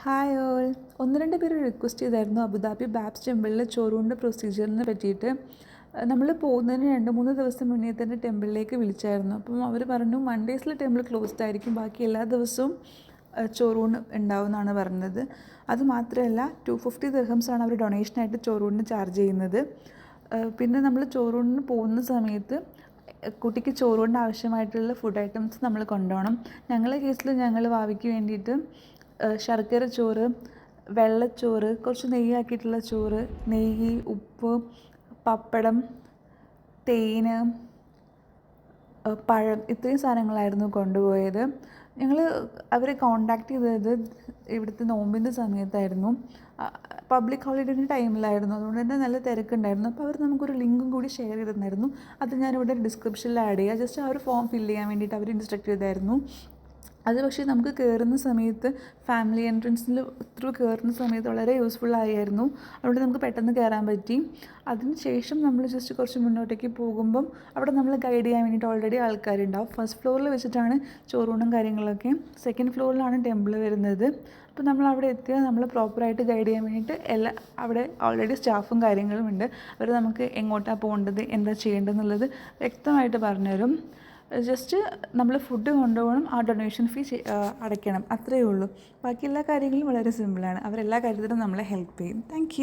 Hi all. ഒന്ന് രണ്ട് പേര് റിക്വസ്റ്റ് ചെയ്തായിരുന്നു അബുദാബി ബാബ്സ് ടെമ്പിളിൽ ചോറൂണിൻ്റെ പ്രൊസീജിയറിനെ പറ്റിയിട്ട്. നമ്മൾ പോകുന്നതിന് 2-3 ദിവസം മുന്നേ തന്നെ ടെമ്പിളിലേക്ക് വിളിച്ചായിരുന്നു. അപ്പം അവർ പറഞ്ഞു മൺഡേസിൽ ടെമ്പിൾ ക്ലോസ്ഡ് ആയിരിക്കും, ബാക്കി എല്ലാ ദിവസവും ചോറൂണ് ഉണ്ടാവുമെന്നാണ് പറഞ്ഞത്. അതുമാത്രമല്ല 250 ദിർഹംസാണ് അവർ ഡൊണേഷനായിട്ട് ചോറൂണിന് ചാർജ് ചെയ്യുന്നത്. പിന്നെ നമ്മൾ ചോറൂണിന് പോകുന്ന സമയത്ത് കുട്ടിക്ക് ചോറുകൊണ്ട് ആവശ്യമായിട്ടുള്ള ഫുഡ് ഐറ്റംസ് നമ്മൾ കൊണ്ടുപോകണം. ഞങ്ങളുടെ കേസിൽ ഞങ്ങൾ ഭാവിക്ക് വേണ്ടിയിട്ട് ശർക്കര ചോറ്, വെള്ളച്ചോറ്, കുറച്ച് നെയ്യാക്കിയിട്ടുള്ള ചോറ്, നെയ്യ്, ഉപ്പ്, പപ്പടം, തേന്, പഴം, ഇത്രയും സാധനങ്ങളായിരുന്നു കൊണ്ടുപോയത്. ഞങ്ങൾ അവരെ കോണ്ടാക്ട് ചെയ്തത് ഇവിടുത്തെ നോമ്പിൻ്റെ സമയത്തായിരുന്നു. പബ്ലിക് ഹോളിഡേൻ്റെ ടൈമിലായിരുന്നു. അതുകൊണ്ട് തന്നെ നല്ല തിരക്കുണ്ടായിരുന്നു. അപ്പോൾ അവർ നമുക്കൊരു ലിങ്കും കൂടി ഷെയർ ചെയ്തിട്ടുണ്ടായിരുന്നു. അത് ഞാനിവിടെ ഡിസ്ക്രിപ്ഷനിൽ ആഡ് ചെയ്യാം. ജസ്റ്റ് ആ ഒരു ഫോം ഫില്ല് ചെയ്യാൻ വേണ്ടിയിട്ട് അവർ ഇൻസ്ട്രക്ട് ചെയ്തായിരുന്നു. അത് പക്ഷേ നമുക്ക് കയറുന്ന സമയത്ത് ഫാമിലി എൻട്രൻസിൽ ത്രൂ കയറുന്ന സമയത്ത് വളരെ യൂസ്ഫുൾ ആയിരുന്നു. അതുകൊണ്ട് നമുക്ക് പെട്ടെന്ന് കയറാൻ പറ്റി. അതിന് ശേഷം നമ്മൾ ജസ്റ്റ് കുറച്ച് മുന്നോട്ടേക്ക് പോകുമ്പം അവിടെ നമ്മൾ ഗൈഡ് ചെയ്യാൻ വേണ്ടിയിട്ട് ഓൾറെഡി ആൾക്കാരുണ്ടാവും. ഫസ്റ്റ് ഫ്ലോറിൽ വെച്ചിട്ടാണ് ചോറൂണും കാര്യങ്ങളൊക്കെ. സെക്കൻഡ് ഫ്ലോറിലാണ് ടെമ്പിൾ വരുന്നത്. അപ്പോൾ നമ്മൾ അവിടെ എത്തിയാൽ നമ്മൾ പ്രോപ്പറായിട്ട് ഗൈഡ് ചെയ്യാൻ വേണ്ടിയിട്ട് അവിടെ ഓൾറെഡി സ്റ്റാഫും കാര്യങ്ങളും ഉണ്ട്. അവർ നമുക്ക് എങ്ങോട്ടാണ് പോകേണ്ടത്, എന്താ ചെയ്യേണ്ടതെന്നുള്ളത് വ്യക്തമായിട്ട് പറഞ്ഞുതരും. ജസ്റ്റ് നമ്മൾ ഫുഡ് കൊണ്ടുപോകണം, ആ ഡൊണേഷൻ ഫീ അടയ്ക്കണം, അത്രയേ ഉള്ളൂ. ബാക്കി എല്ലാ കാര്യങ്ങളും വളരെ സിമ്പിളാണ്. അവരെല്ലാ കാര്യത്തിലും നമ്മളെ ഹെൽപ്പ് ചെയ്യും. താങ്ക്